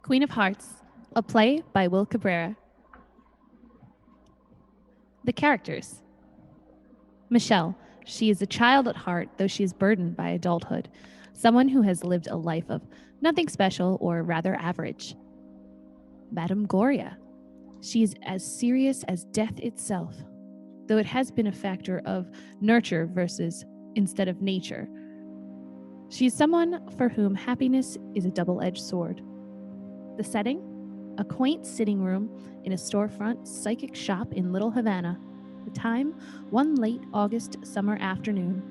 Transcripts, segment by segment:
Queen of Hearts, a play by Will Cabrera. The characters. Michelle. She is a child at heart, though she is burdened by adulthood. Someone who has lived a life of nothing special or rather average. Madame Gloria. She is as serious as death itself, though it has been a factor of nurture versus instead of nature. She is someone for whom happiness is a double-edged sword. The setting? A quaint sitting room in a storefront psychic shop in Little Havana. The time? One late August summer afternoon.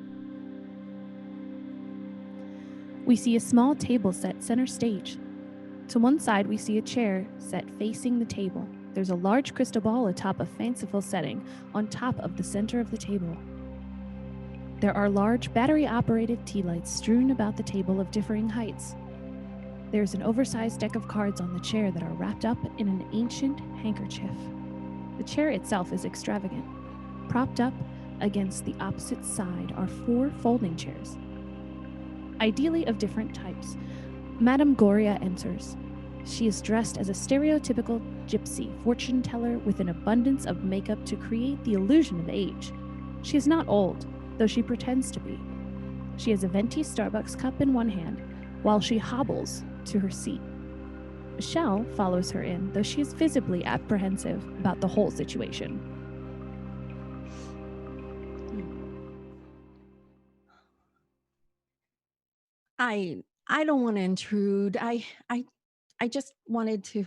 We see a small table set center stage. To one side, we see a chair set facing the table. There's a large crystal ball atop a fanciful setting on top of the center of the table. There are large battery-operated tea lights strewn about the table of differing heights. There's an oversized deck of cards on the chair that are wrapped up in an ancient handkerchief. The chair itself is extravagant. Propped up against the opposite side are 4 folding chairs, ideally of different types. Madame Gloria enters. She is dressed as a stereotypical gypsy fortune teller with an abundance of makeup to create the illusion of age. She is not old, though she pretends to be. She has a venti Starbucks cup in one hand, while she hobbles to her seat. Michelle follows her in, though she is visibly apprehensive about the whole situation. I don't want to intrude. I just wanted to.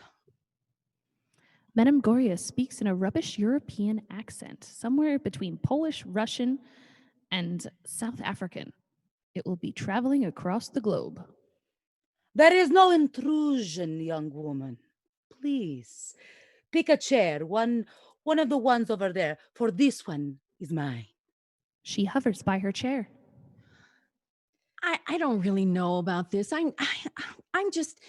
Madame Gloria speaks in a rubbish European accent, somewhere between Polish, Russian, and South African. It will be traveling across the globe. There is no intrusion, young woman. Please, pick a chair, one of the ones over there, for this one is mine. She hovers by her chair. I don't really know about this. I'm just.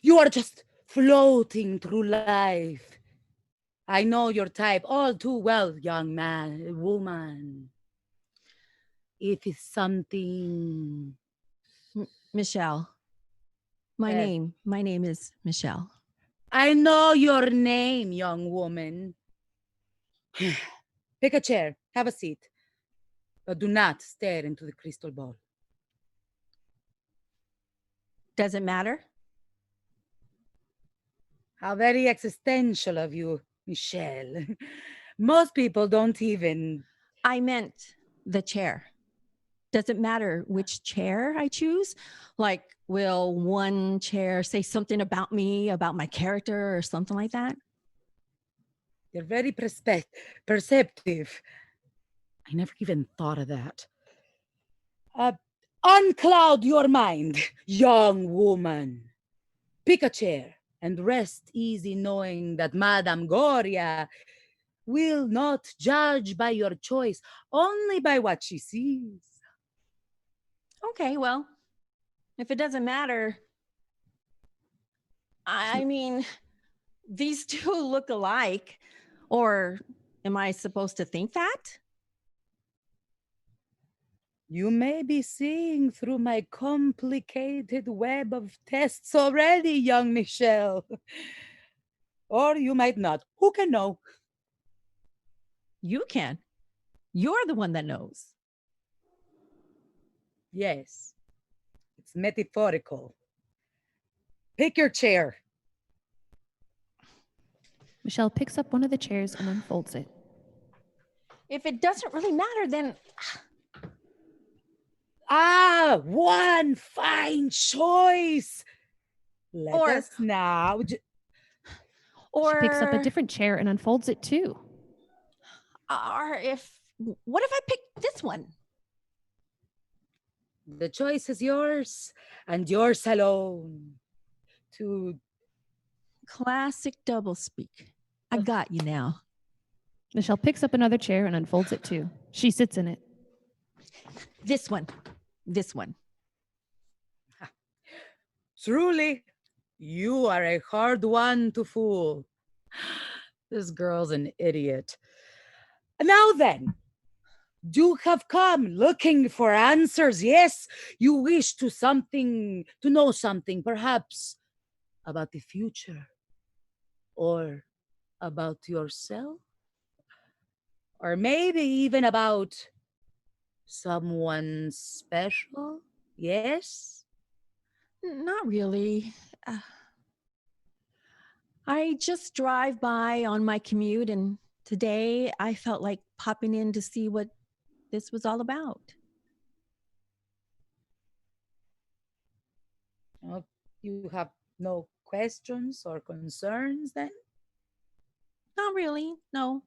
You are just floating through life. I know your type all too well, young man, woman. It is something. Michelle. My name is Michelle. I know your name, young woman. Pick a chair, have a seat, but do not stare into the crystal ball. Does it matter? How very existential of you, Michelle. Most people don't even. I meant the chair. Does it matter which chair I choose? Like, will one chair say something about me, about my character, or something like that? You're very perceptive. I never even thought of that. Uh, Uncloud your mind, young woman. Pick a chair and rest easy knowing that Madame Gloria will not judge by your choice, only by what she sees. Okay, well, if it doesn't matter, I mean, these two look alike. Or am I supposed to think that? You may be seeing through my complicated web of tests already, young Michelle. Or you might not. Who can know? You can. You're the one that knows. Yes, it's metaphorical. Pick your chair. Michelle picks up one of the chairs and unfolds it. If it doesn't really matter, then One fine choice. Let us now. She picks up a different chair and unfolds it too. What if I pick this one? The choice is yours and yours alone. To Classic doublespeak. I got you now. Michelle picks up another chair and unfolds it too. She sits in it. This one. This one. Truly, you are a hard one to fool. This girl's an idiot. Now then, you have come looking for answers. Yes, you wish to know something, perhaps about the future, or about yourself, or maybe even about someone special? Yes? Not really. Uh, I just drive by on my commute, and today I felt like popping in to see what this was all about. Oh, you have no questions or concerns then? Not really, no.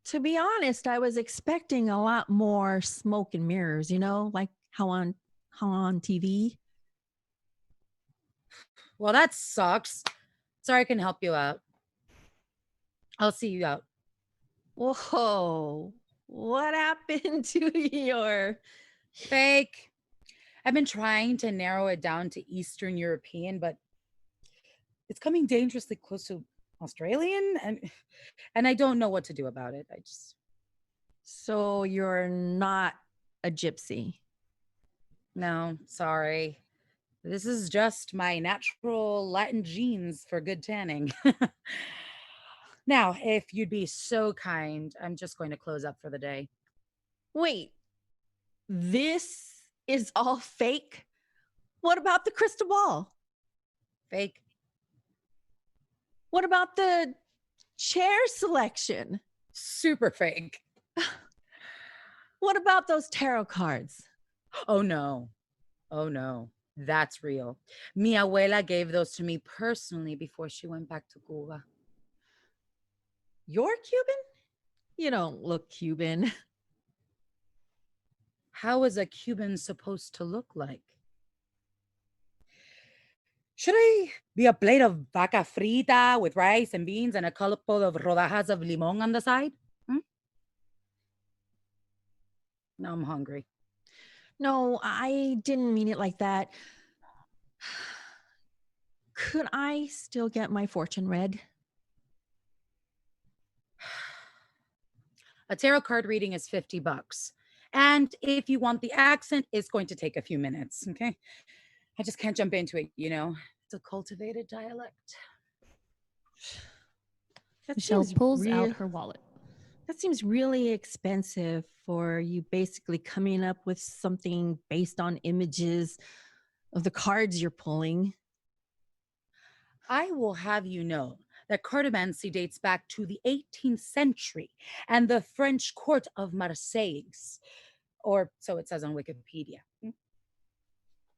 To be honest, I was expecting a lot more smoke and mirrors, like how on TV. Well, that sucks. Sorry I can help you out. I'll see you out. Whoa. What happened to your Fake. I've been trying to narrow it down to Eastern European, but it's coming dangerously close to Australian, and I don't know what to do about it. I just So you're not a gypsy? no, sorry. This is just my natural Latin genes for good tanning. Now, if you'd be so kind, I'm just going to close up for the day. Wait, this is all fake? What about the crystal ball? Fake. What about the chair selection? Super fake. What about those tarot cards? Oh no. Oh no. That's real. Mi abuela gave those to me personally before she went back to Cuba. You're Cuban? You don't look Cuban. How is a Cuban supposed to look like? Should I be a plate of vaca frita with rice and beans and a couple of rodajas of limon on the side? Hmm? Now I'm hungry. No, I didn't mean it like that. Could I still get my fortune read? A tarot card reading is $50. And if you want the accent, it's going to take a few minutes. Okay. I just can't jump into it. It's a cultivated dialect. That Michelle seems pulls real. out her wallet. That seems really expensive for you basically coming up with something based on images of the cards you're pulling. I will have you know that cartomancy dates back to the 18th century and the French court of Marseilles, or so it says on Wikipedia.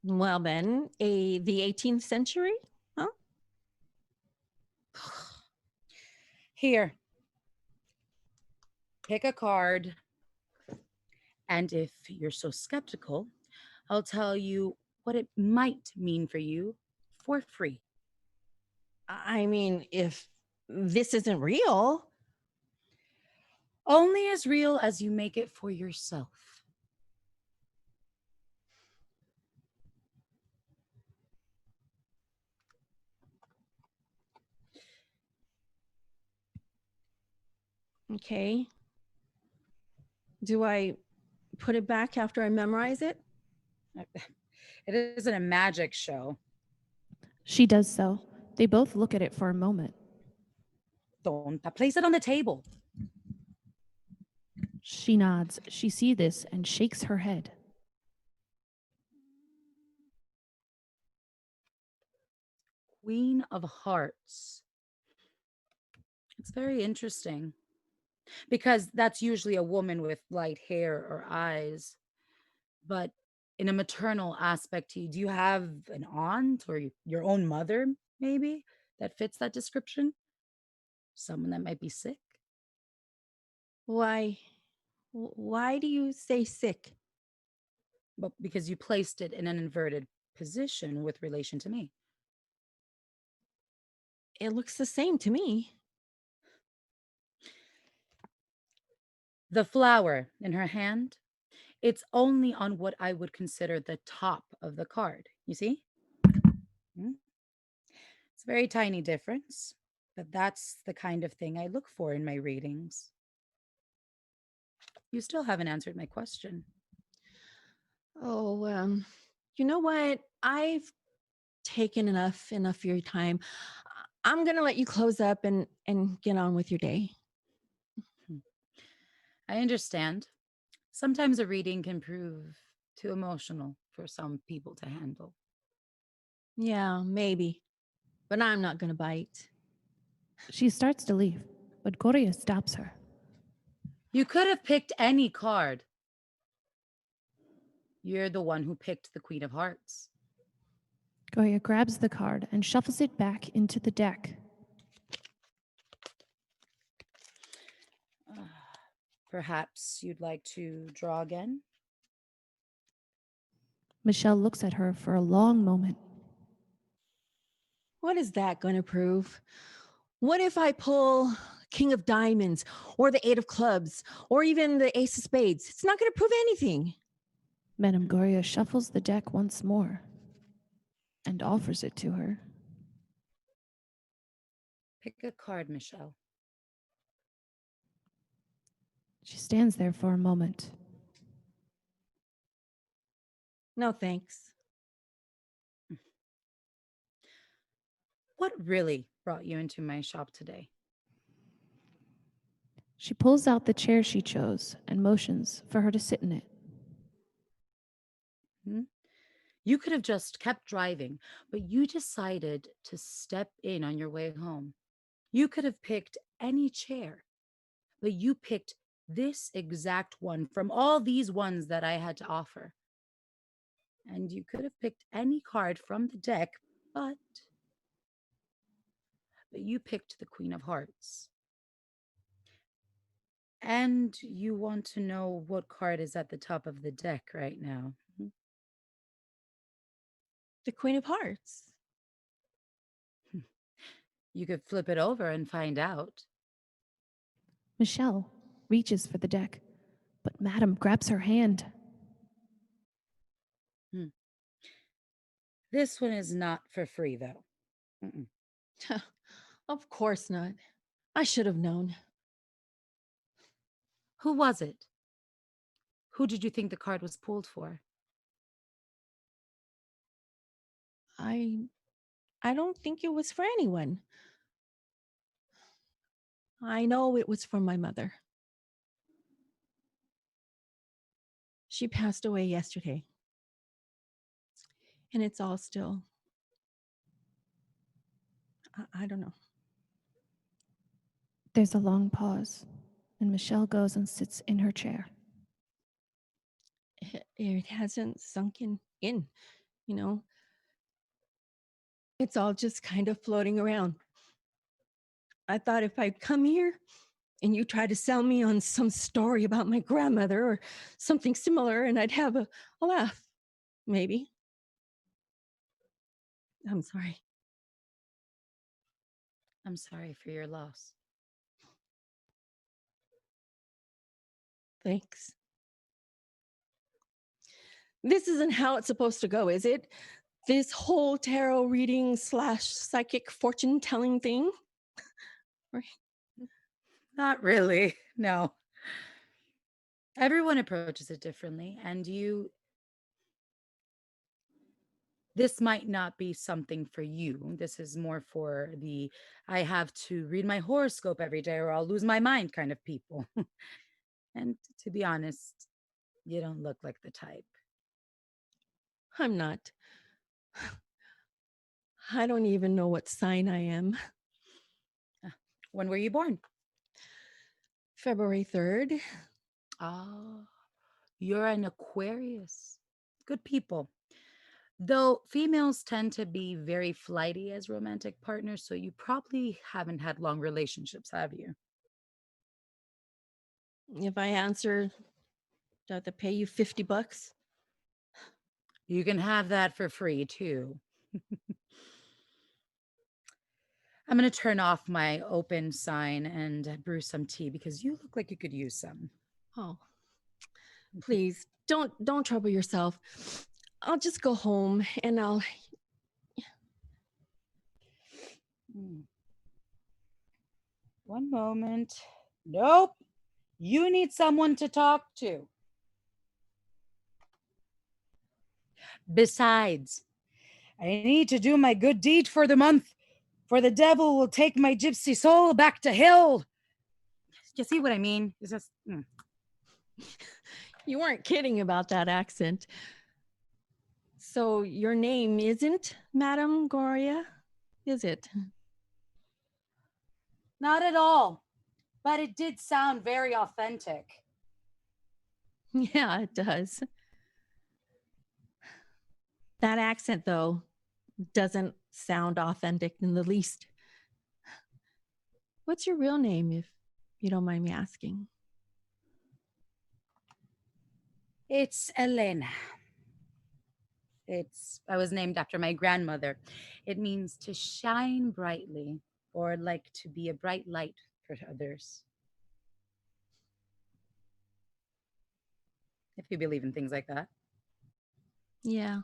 Well, then, the 18th century? Huh? Here, pick a card. And if you're so skeptical, I'll tell you what it might mean for you for free. I mean, if this isn't real, Only as real as you make it for yourself. okay. Do I put it back after I memorize it? It isn't a magic show. She does so. They both look at it for a moment. Don't place it on the table. She nods. She sees this and shakes her head. Queen of Hearts. It's very interesting because that's usually a woman with light hair or eyes. But in a maternal aspect to you, do you have an aunt or your own mother, maybe, that fits that description? Someone that might be sick? Why? Why do you say sick? But because you placed it in an inverted position with relation to me. It looks the same to me. The flower in her hand, it's only on what I would consider the top of the card. You see? Mm. It's a very tiny difference, but that's the kind of thing I look for in my readings. You still haven't answered my question. Oh, you know what? I've taken enough of your time. I'm going to let you close up and get on with your day. I understand. Sometimes a reading can prove too emotional for some people to handle. Yeah, maybe. But I'm not going to bite. She starts to leave, but Goria stops her. You could have picked any card. You're the one who picked the Queen of Hearts. Goria grabs the card and shuffles it back into the deck. Perhaps you'd like to draw again? Michelle looks at her for a long moment. What is that going to prove? What if I pull King of Diamonds or the Eight of Clubs or even the Ace of Spades? It's not going to prove anything. Madame Goria shuffles the deck once more and offers it to her. Pick a card, Michelle. She stands there for a moment. No, thanks. What really brought you into my shop today? She pulls out the chair she chose and motions for her to sit in it. You could have just kept driving, but you decided to step in on your way home. You could have picked any chair, but you picked this exact one from all these ones that I had to offer. And you could have picked any card from the deck, but you picked the Queen of Hearts. And you want to know what card is at the top of the deck right now. The Queen of Hearts. You could flip it over and find out. Michelle reaches for the deck, but Madame grabs her hand. This one is not for free, though. Of course not. I should have known. Who was it? Who did you think the card was pulled for? I don't think it was for anyone. I know it was for my mother. She passed away yesterday. And it's all still, I don't know. There's a long pause, and Michelle goes and sits in her chair. It hasn't sunk in, you know. It's all just kind of floating around. I thought if I'd come here and you try to sell me on some story about my grandmother or something similar, and I'd have a laugh, maybe. I'm sorry. I'm sorry for your loss. Thanks. This isn't how it's supposed to go, is it? This whole tarot reading / psychic fortune telling thing? Right. Not really, no. Everyone approaches it differently, and this might not be something for you. This is more for the I have to read my horoscope every day or I'll lose my mind kind of people. And to be honest, you don't look like the type. I'm not. I don't even know what sign I am. When were you born? February 3rd. Ah, you're an Aquarius. Good people. Though females tend to be very flighty as romantic partners, so you probably haven't had long relationships, have you? If I answer, do I have to pay you $50? You can have that for free too. I'm going to turn off my open sign and brew some tea because you look like you could use some. Oh, please don't trouble yourself. I'll just go home and I'll. One moment. Nope. You need someone to talk to. Besides, I need to do my good deed for the month, for the devil will take my gypsy soul back to hell. You see what I mean? It's just. You weren't kidding about that accent. So your name isn't Madame Gloria, is it? Not at all. But it did sound very authentic. Yeah, it does. That accent, though, doesn't sound authentic in the least. What's your real name, if you don't mind me asking? It's Elena. I was named after my grandmother. It means to shine brightly, or like to be a bright light for others. If you believe in things like that. Yeah.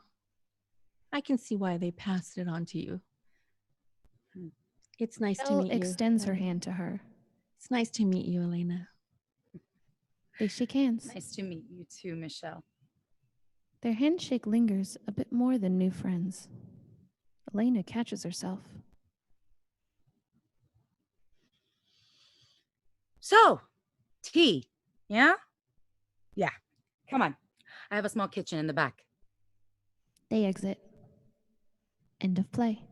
I can see why they passed it on to you. It's nice to Michelle meet you. extends her hand to her. It's nice to meet you, Elena. They shake hands. Nice to meet you too, Michelle. Their handshake lingers a bit more than new friends. Elena catches herself. So, tea, yeah? Yeah, come on. I have a small kitchen in the back. They exit. End of play.